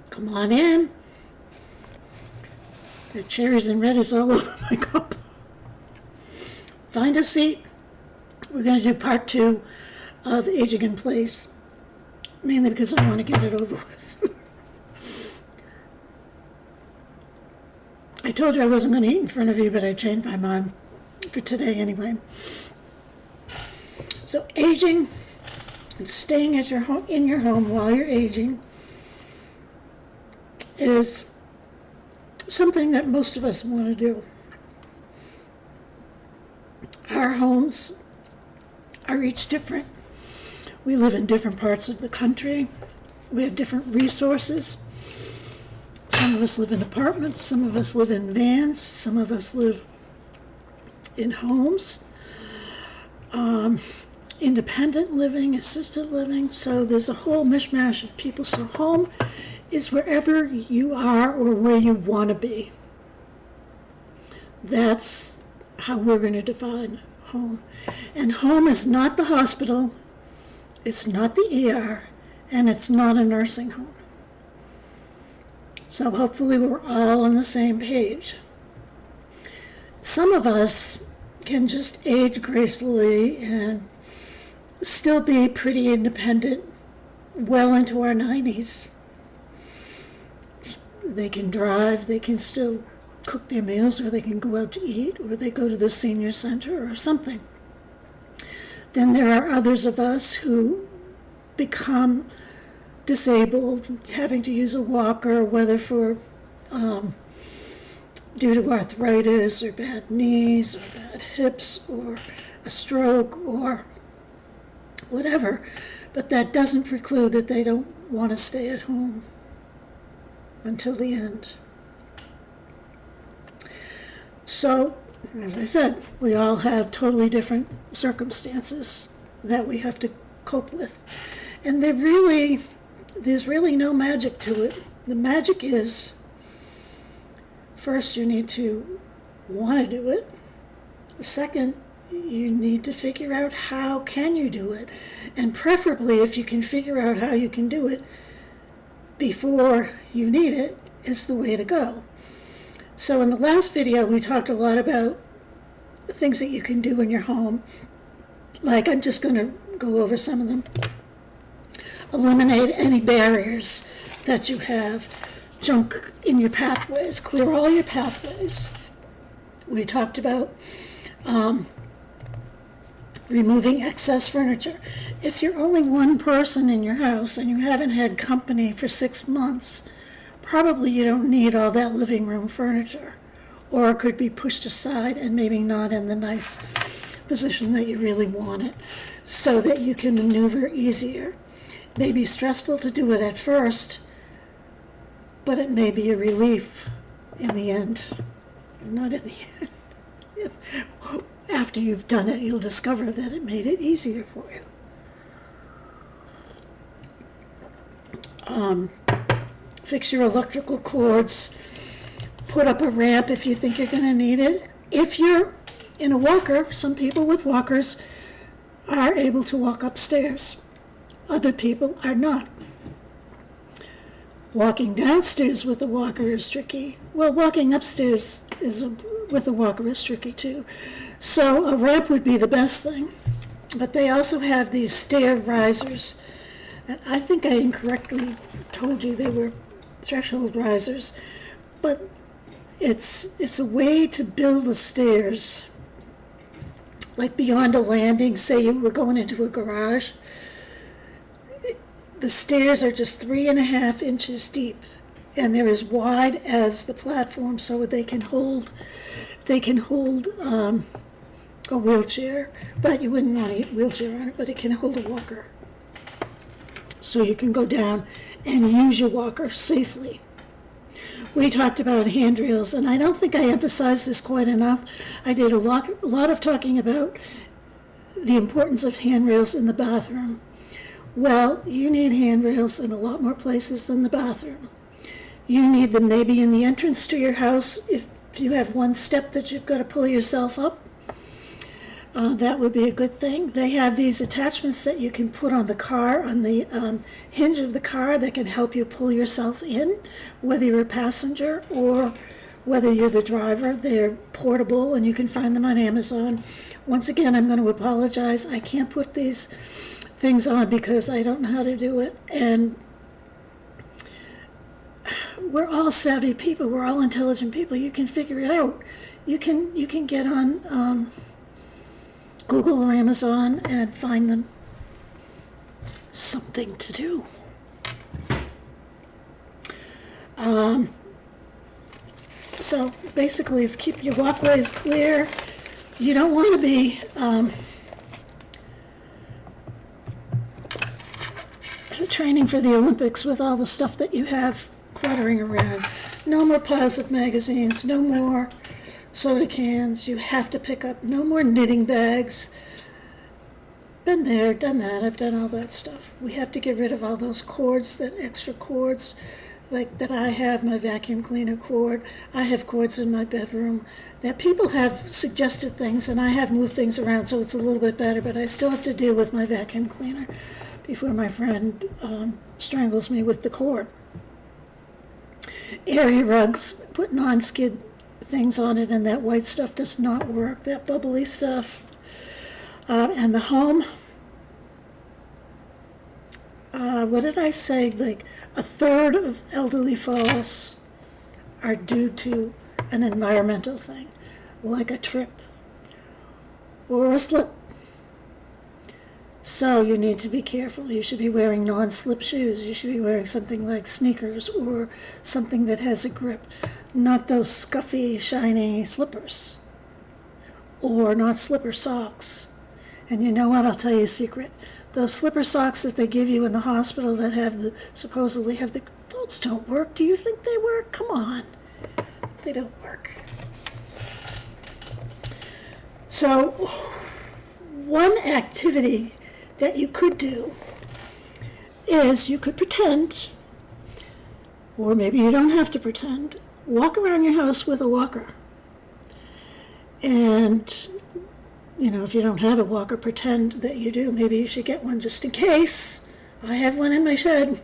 Come on in. The cherries and red is all over my cup. Find a seat. We're going to do part 2 of Aging in Place, mainly because I want to get it over with. I told you I wasn't going to eat in front of you, but I changed my mind for today anyway. So aging and staying at your home, in your home while you're aging is something that most of us want to do. Our homes are each different. We live in different parts of the country. We have different resources. Some of us live in apartments, some of us live in vans, some of us live in homes. Independent living, assisted living, so there's a whole mishmash of people. So home is wherever you are or where you want to be. That's how we're going to define home. And home is not the hospital, it's not the ER, and it's not a nursing home. So hopefully we're all on the same page. Some of us can just age gracefully and still be pretty independent well into our 90s. They can drive, they can still cook their meals, or they can go out to eat, or they go to the senior center or something. Then there are others of us who become disabled, having to use a walker, whether for due to arthritis or bad knees or bad hips or a stroke or whatever, but that doesn't preclude that they don't want to stay at home until the end. So, as I said, we all have totally different circumstances that we have to cope with. And there's really no magic to it. The magic is, first, you need to want to do it. Second, you need to figure out how can you do it. And preferably, if you can figure out how you can do it before you need it, is the way to go. So in the last video, we talked a lot about things that you can do in your home. Like, I'm just going to go over some of them. Eliminate any barriers that you have. Junk in your pathways. Clear all your pathways. We talked about removing excess furniture. If you're only one person in your house and you haven't had company for 6 months, probably you don't need all that living room furniture. Or it could be pushed aside and maybe not in the nice position that you really want it, so that you can maneuver easier. It may be stressful to do it at first, but it may be a relief in the end. Not in the end. After you've done it, you'll discover that it made it easier for you. Fix your electrical cords. Put up a ramp if you think you're going to need it. If you're in a walker, some people with walkers are able to walk upstairs. Other people are not. Walking downstairs with a walker is tricky. Well, walking upstairs with a walker is tricky too. So a ramp would be the best thing. But they also have these stair risers. And I think I incorrectly told you they were threshold risers. But it's a way to build the stairs. Like beyond a landing, say you were going into a garage. The stairs are just 3.5 inches deep, and they're as wide as the platform, so they can hold a wheelchair, but you wouldn't want a wheelchair on it, but it can hold a walker. So you can go down and use your walker safely. We talked about handrails, and I don't think I emphasized this quite enough. I did a lot of talking about the importance of handrails in the bathroom. Well, you need handrails in a lot more places than the bathroom. You need them maybe in the entrance to your house if you have one step that you've got to pull yourself up. That would be a good thing. They have these attachments that you can put on the car, on the hinge of the car, that can help you pull yourself in, whether you're a passenger or whether you're the driver. They're portable, and you can find them on Amazon. Once again, I'm going to apologize. I can't put these things on because I don't know how to do it. And we're all savvy people. We're all intelligent people. You can figure it out. You can get on Google or Amazon and find them. Something to do. So basically, is keep your walkways clear. You don't want to be training for the Olympics with all the stuff that you have cluttering around. No more piles of magazines, no more soda cans. You have to pick up no more knitting bags. Been there, done that. I've done all that stuff. We have to get rid of all those cords, that extra cords, like that I have, my vacuum cleaner cord. I have cords in my bedroom that people have suggested things, and I have moved things around so it's a little bit better, but I still have to deal with my vacuum cleaner before my friend strangles me with the cord. Area rugs, put non-skid things on it, and that white stuff does not work, that bubbly stuff. And the home, what did I say? Like a third of elderly falls are due to an environmental thing, like a trip or a slip. So you need to be careful. You should be wearing non-slip shoes. You should be wearing something like sneakers or something that has a grip, not those scuffy, shiny slippers, or not slipper socks. And you know what? I'll tell you a secret. Those slipper socks that they give you in the hospital that have supposedly have the, those don't work. Do you think they work? Come on. They don't work. So, one activity that you could do is you could pretend, or maybe you don't have to pretend, walk around your house with a walker. And, you know, if you don't have a walker, pretend that you do. Maybe you should get one just in case. I have one in my shed,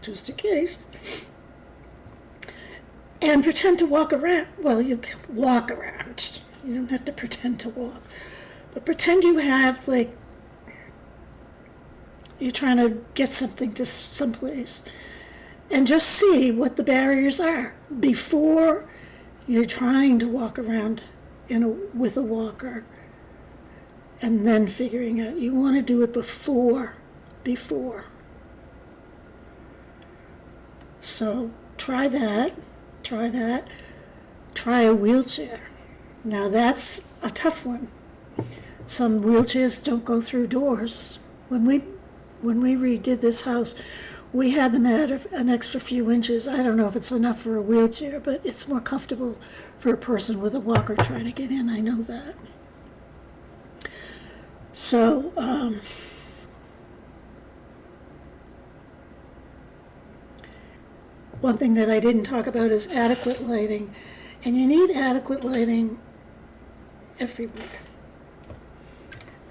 just in case. And pretend to walk around. Well, you can walk around. You don't have to pretend to walk. But pretend you have, like, you're trying to get something to someplace. And just see what the barriers are before you're trying to walk around with a walker, and then figuring out. You want to do it before. So try that. Try a wheelchair. Now that's a tough one. Some wheelchairs don't go through doors. When we redid this house, we had them add an extra few inches. I don't know if it's enough for a wheelchair, but it's more comfortable for a person with a walker trying to get in. I know that. So, one thing that I didn't talk about is adequate lighting. And you need adequate lighting everywhere.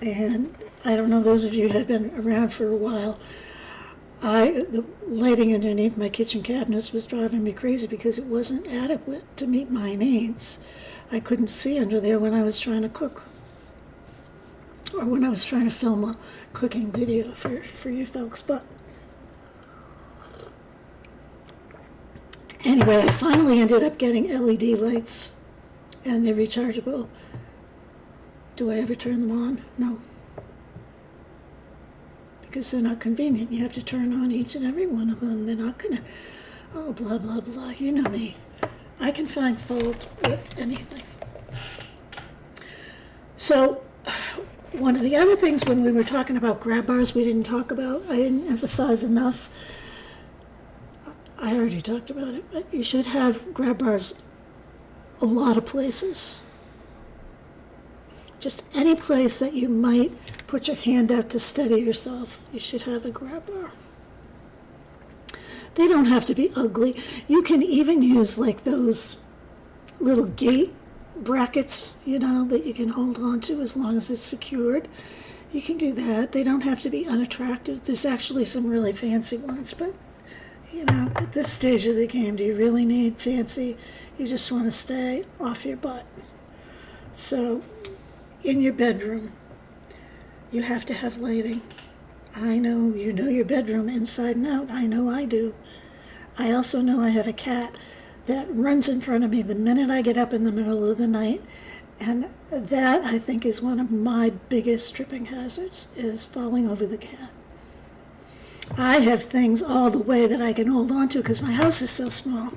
And I don't know, those of you who have been around for a while, the lighting underneath my kitchen cabinets was driving me crazy because it wasn't adequate to meet my needs. I couldn't see under there when I was trying to cook, or when I was trying to film a cooking video for you folks. But anyway, I finally ended up getting LED lights, and they're rechargeable. Do I ever turn them on? No. Because they're not convenient. You have to turn on each and every one of them. They're not going to, oh, blah, blah, blah. You know me. I can find fault with anything. So, one of the other things when we were talking about grab bars we didn't talk about, I didn't emphasize enough. I already talked about it, but you should have grab bars a lot of places. Just any place that you might put your hand out to steady yourself, you should have a grab bar. They don't have to be ugly. You can even use like those little gate brackets, that you can hold on to as long as it's secured. You can do that. They don't have to be unattractive. There's actually some really fancy ones, but at this stage of the game, do you really need fancy? You just want to stay off your butt. So, in your bedroom, you have to have lighting. I know you know your bedroom inside and out. I know I do. I also know I have a cat that runs in front of me the minute I get up in the middle of the night. And that, I think, is one of my biggest tripping hazards, is falling over the cat. I have things all the way that I can hold on to because my house is so small.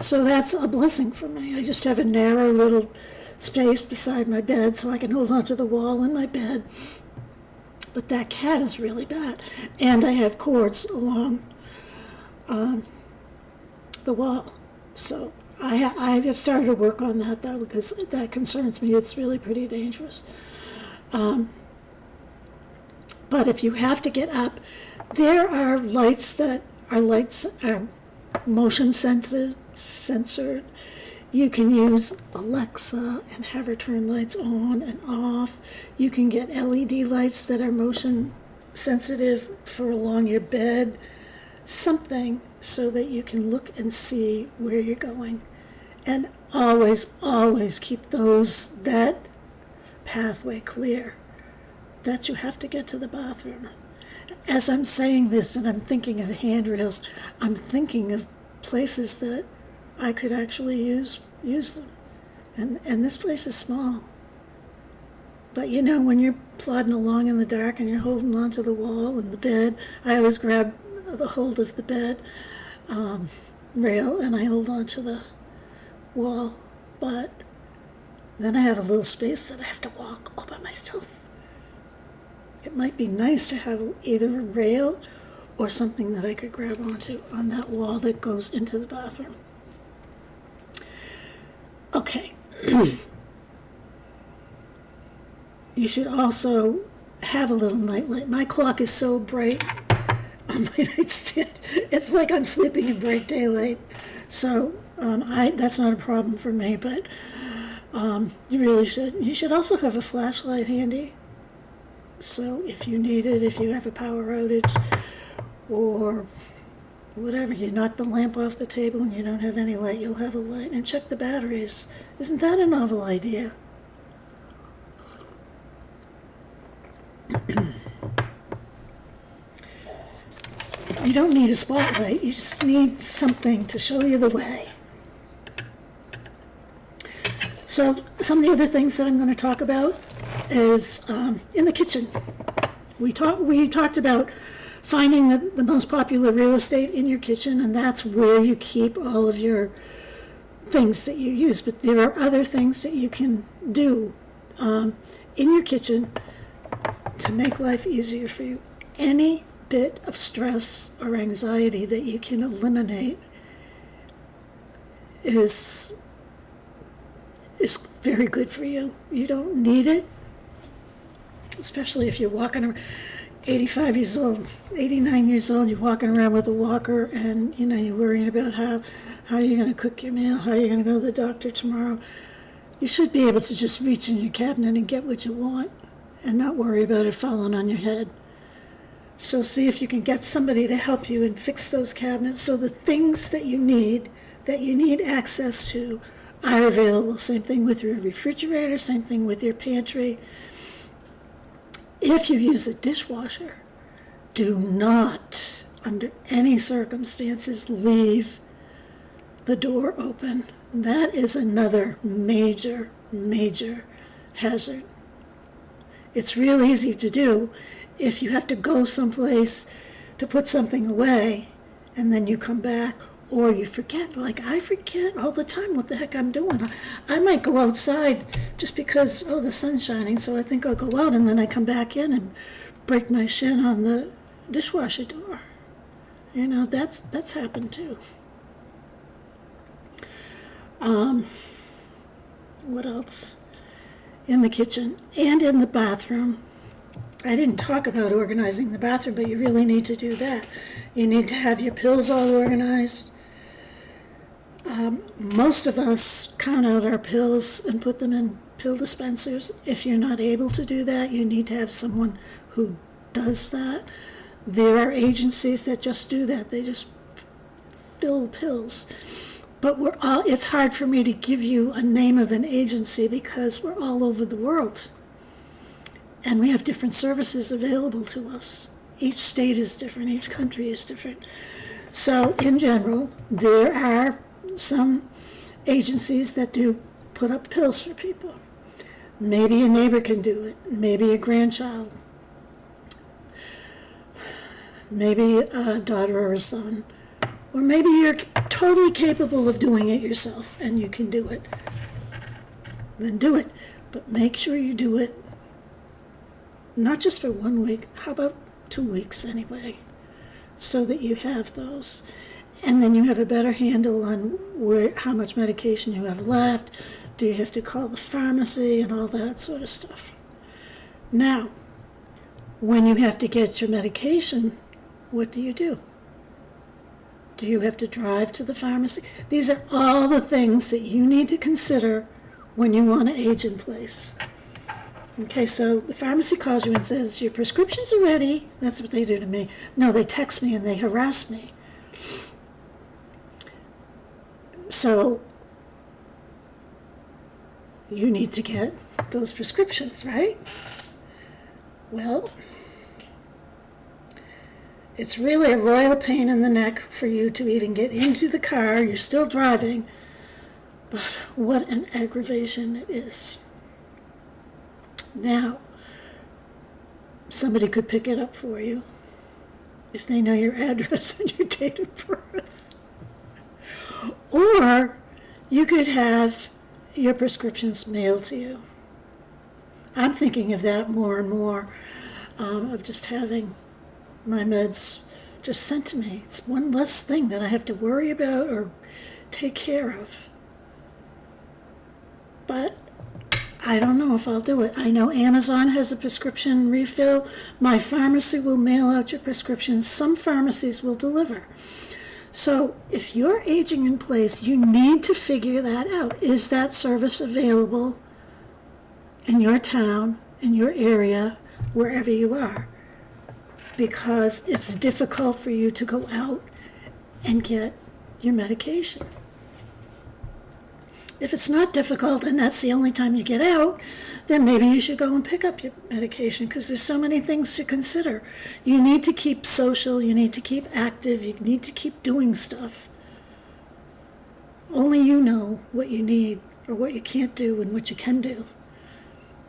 So that's a blessing for me. I just have a narrow little space beside my bed so I can hold on to the wall in my bed. But that cat is really bad. And I have cords along the wall. So I have started to work on that, though, because that concerns me. It's really pretty dangerous. But if you have to get up, there are lights that are motion censored. You can use Alexa and have her turn lights on and off. You can get LED lights that are motion sensitive for along your bed. Something so that you can look and see where you're going. And always, always keep that pathway clear, that you have to get to the bathroom. As I'm saying this and I'm thinking of handrails, I'm thinking of places that I could actually use them. And this place is small. But when you're plodding along in the dark and you're holding onto the wall and the bed, I always grab the hold of the bed rail and I hold onto the wall. But then I have a little space that I have to walk all by myself. It might be nice to have either a rail or something that I could grab onto on that wall that goes into the bathroom. Okay. You should also have a little nightlight. My clock is so bright on my nightstand. It's like I'm sleeping in bright daylight. So that's not a problem for me, but you really should. You should also have a flashlight handy. So if you need it, if you have a power outage or whatever, you knock the lamp off the table and you don't have any light, you'll have a light. And check the batteries. Isn't that a novel idea? You don't need a spotlight, you just need something to show you the way. So some of the other things that I'm going to talk about is in the kitchen. We talked about finding the most popular real estate in your kitchen, and that's where you keep all of your things that you use. But there are other things that you can do in your kitchen to make life easier for you. Any bit of stress or anxiety that you can eliminate is very good for you. You don't need it, especially if you're walking around 85 years old, 89 years old, you're walking around with a walker and you're worrying about how you're going to cook your meal, how you're going to go to the doctor tomorrow. You should be able to just reach in your cabinet and get what you want and not worry about it falling on your head. So see if you can get somebody to help you and fix those cabinets so the things that you need access to are available. Same thing with your refrigerator, same thing with your pantry. If you use a dishwasher, do not, under any circumstances, leave the door open. That is another major, major hazard. It's real easy to do if you have to go someplace to put something away and then you come back, or you forget. Like I forget all the time what the heck I'm doing. I might go outside just because, the sun's shining, so I think I'll go out, and then I come back in and break my shin on the dishwasher door. That's happened too. What else? In the kitchen and in the bathroom. I didn't talk about organizing the bathroom, but you really need to do that. You need to have your pills all organized. Most of us count out our pills and put them in pill dispensers. If you're not able to do that, you need to have someone who does that. There are agencies that just do that. They just fill pills. But it's hard for me to give you a name of an agency because we're all over the world. And we have different services available to us. Each state is different, each country is different. So in general, there are some agencies that do put up pills for people. Maybe a neighbor can do it, maybe a grandchild, maybe a daughter or a son, or maybe you're totally capable of doing it yourself and you can do it. Then do it, but make sure you do it not just for 1 week, how about 2 weeks anyway, so that you have those. And then you have a better handle on how much medication you have left. Do you have to call the pharmacy and all that sort of stuff? Now, when you have to get your medication, what do? Do you have to drive to the pharmacy? These are all the things that you need to consider when you want to age in place. Okay, so the pharmacy calls you and says, your prescriptions are ready. That's what they do to me. No, they text me and they harass me. So you need to get those prescriptions, right? Well, it's really a royal pain in the neck for you to even get into the car. You're still driving, but what an aggravation it is. Now, somebody could pick it up for you if they know your address and your date of birth. Or you could have your prescriptions mailed to you. I'm thinking of that more and more, of just having my meds just sent to me. It's one less thing that I have to worry about or take care of. But I don't know if I'll do it. I know Amazon has a prescription refill. My pharmacy will mail out your prescriptions. Some pharmacies will deliver. So if you're aging in place, you need to figure that out. Is that service available in your town, in your area, wherever you are? Because it's difficult for you to go out and get your medication. If it's not difficult and that's the only time you get out, then maybe you should go and pick up your medication because there's so many things to consider. You need to keep social, you need to keep active, you need to keep doing stuff. Only you know what you need or what you can't do and what you can do.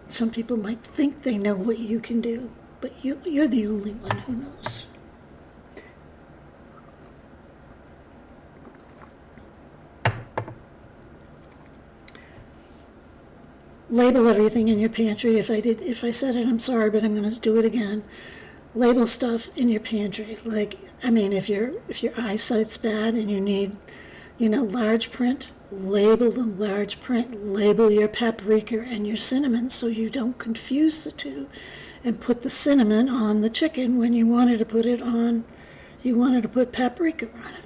Some people might think they know what you can do, but you're the only one who knows. Label everything in your pantry. If I said it, I'm sorry, but I'm going to do it again. Label stuff in your pantry. If your eyesight's bad and you need, large print, label them large print. Label your paprika and your cinnamon so you don't confuse the two, and put the cinnamon on the chicken when you wanted to put paprika on it.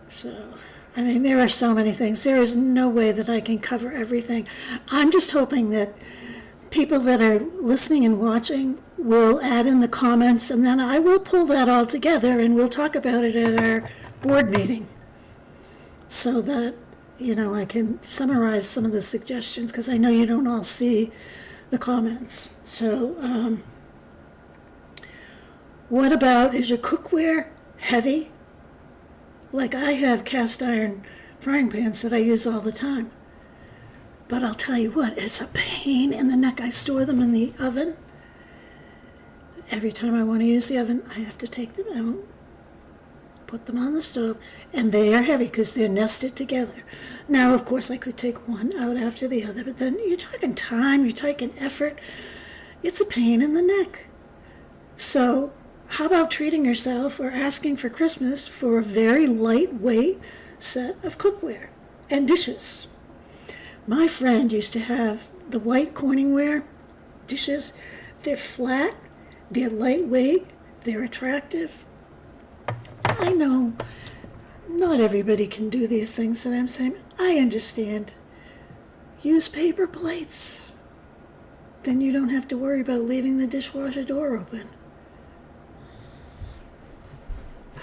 So, there are so many things. There is no way that I can cover everything. I'm just hoping that people that are listening and watching will add in the comments, and then I will pull that all together and we'll talk about it at our board meeting so that, I can summarize some of the suggestions because I know you don't all see the comments. So, what about, is your cookware heavy? Like I have cast iron frying pans that I use all the time. But I'll tell you what, it's a pain in the neck. I store them in the oven. Every time I want to use the oven, I have to take them out, put them on the stove, and they are heavy because they're nested together. Now, of course, I could take one out after the other, but then you're talking time, you're talking effort. It's a pain in the neck. So, how about treating yourself or asking for Christmas for a very lightweight set of cookware and dishes? My friend used to have the white Corningware dishes. They're flat, they're lightweight, they're attractive. I know not everybody can do these things that I'm saying. I understand. Use paper plates. Then you don't have to worry about leaving the dishwasher door open.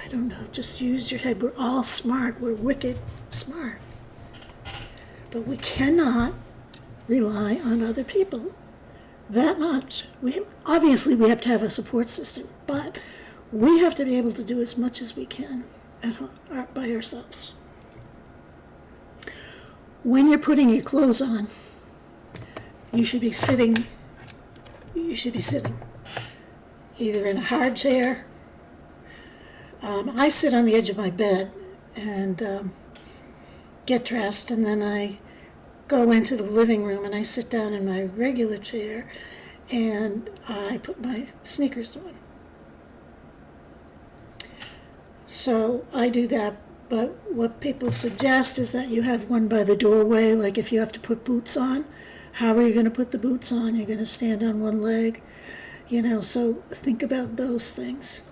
I don't know, just use your head. We're all smart. We're wicked smart. But we cannot rely on other people that much. Obviously, we have to have a support system, but we have to be able to do as much as we can by ourselves. When you're putting your clothes on, you should be sitting. You should be sitting either in a hard chair. I sit on the edge of my bed and get dressed, and then I go into the living room and I sit down in my regular chair and I put my sneakers on. So I do that, but what people suggest is that you have one by the doorway, like if you have to put boots on. How are you going to put the boots on? You're going to stand on one leg, so think about those things.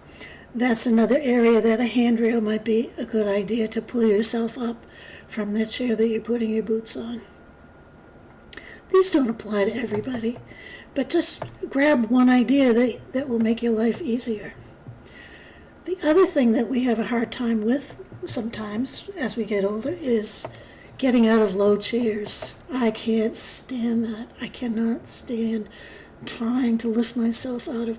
That's another area that a handrail might be a good idea to pull yourself up from the chair that you're putting your boots on. These don't apply to everybody, but just grab one idea that will make your life easier. The other thing that we have a hard time with sometimes as we get older is getting out of low chairs. I can't stand that. I cannot stand trying to lift myself out of...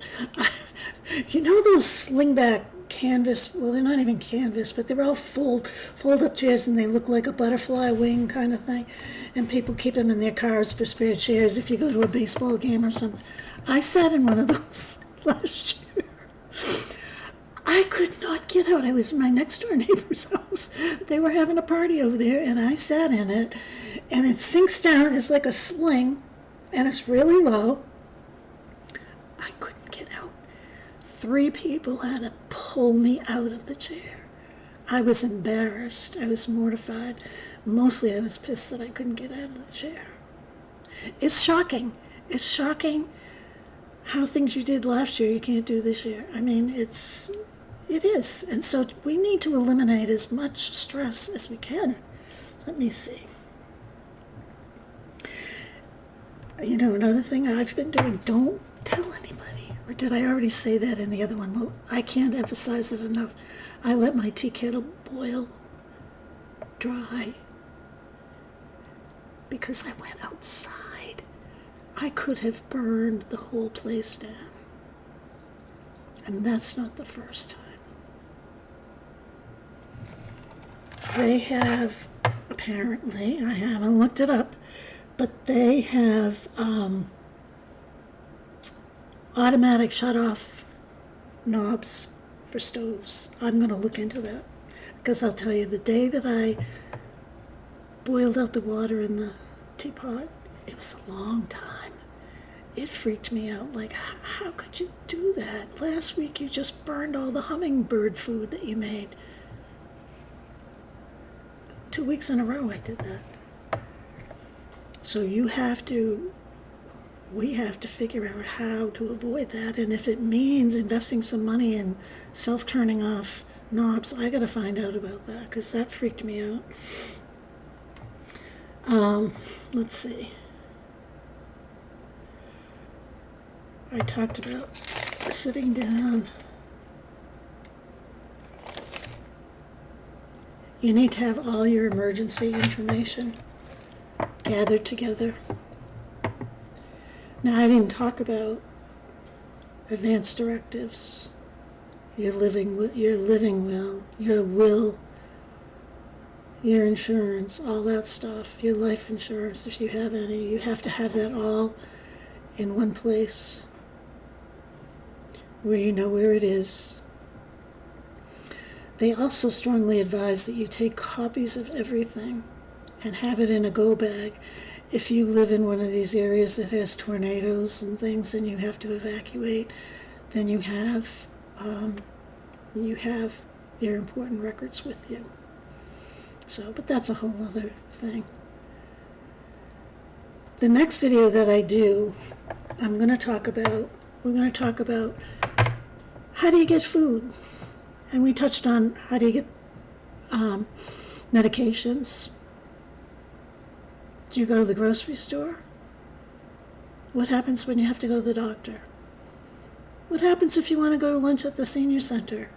those slingback canvas, well, they're not even canvas, but they're all fold-up chairs, and they look like a butterfly wing kind of thing, and people keep them in their cars for spare chairs if you go to a baseball game or something. I sat in one of those last year. I could not get out. I was in my next-door neighbor's house. They were having a party over there, and I sat in it, and it sinks down. It's like a sling, and it's really low. I couldn't get out. 3 people had to pull me out of the chair. I was embarrassed. I was mortified. Mostly I was pissed that I couldn't get out of the chair. It's shocking. It's shocking how things you did last year you can't do this year. I mean, it is. And so we need to eliminate as much stress as we can. Let me see. Another thing I've been doing, don't tell anybody. Or did I already say that in the other one? Well, I can't emphasize it enough. I let my tea kettle boil dry because I went outside. I could have burned the whole place down. And that's not the first time. They have, apparently, I haven't looked it up, but they have automatic shut-off knobs for stoves. I'm going to look into that because I'll tell you, the day that I boiled out the water in the teapot, it was a long time. It freaked me out. Like, how could you do that? Last week you just burned all the hummingbird food that you made. 2 weeks in a row I did that. So we have to figure out how to avoid that, and if it means investing some money in self-turning off knobs, I got to find out about that because that freaked me out. Let's see. I talked about sitting down. You need to have all your emergency information gathered together. Now, I didn't talk about advance directives, your living will, your will, your insurance, all that stuff, your life insurance, if you have any. You have to have that all in one place where you know where it is. They also strongly advise that you take copies of everything and have it in a go bag. If you live in one of these areas that has tornadoes and things and you have to evacuate, then you have your important records with you. So, but that's a whole other thing. The next video that I do, we're going to talk about how do you get food? And we touched on how do you get Medications. Do you go to the grocery store? What happens when you have to go to the doctor? What happens if you want to go to lunch at the senior center?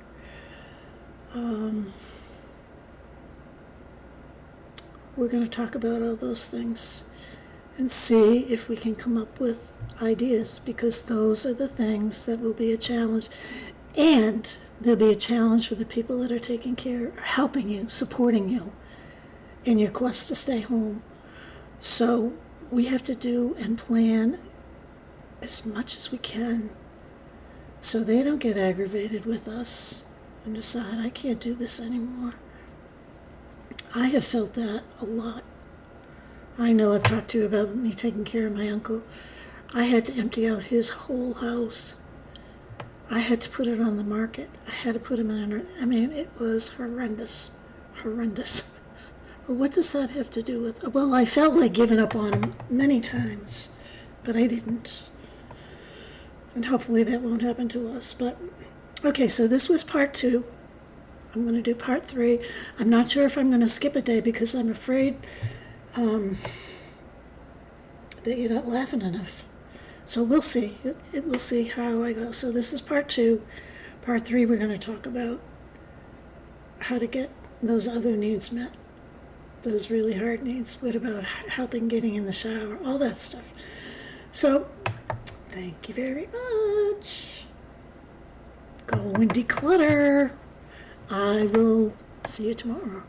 We're going to talk about all those things and see if we can come up with ideas, because those are the things that will be a challenge. And there'll be a challenge for the people that are taking care, helping you, supporting you in your quest to stay home. So we have to do and plan as much as we can so they don't get aggravated with us and decide, I can't do this anymore. I have felt that a lot. I know I've talked to you about me taking care of my uncle. I had to empty out his whole house. I had to put it on the market. I had to put him it was horrendous. But what does that have to do with, well, I felt like giving up on him many times, but I didn't. And hopefully that won't happen to us. But, okay, so this was part 2. I'm going to do part 3. I'm not sure if I'm going to skip a day because I'm afraid that you're not laughing enough. So we'll see. We'll see how I go. So this is part 2. Part 3, we're going to talk about how to get those other needs met. Those really hard needs. What about helping getting in the shower? All that stuff. So, thank you very much. Go and declutter. I will see you tomorrow.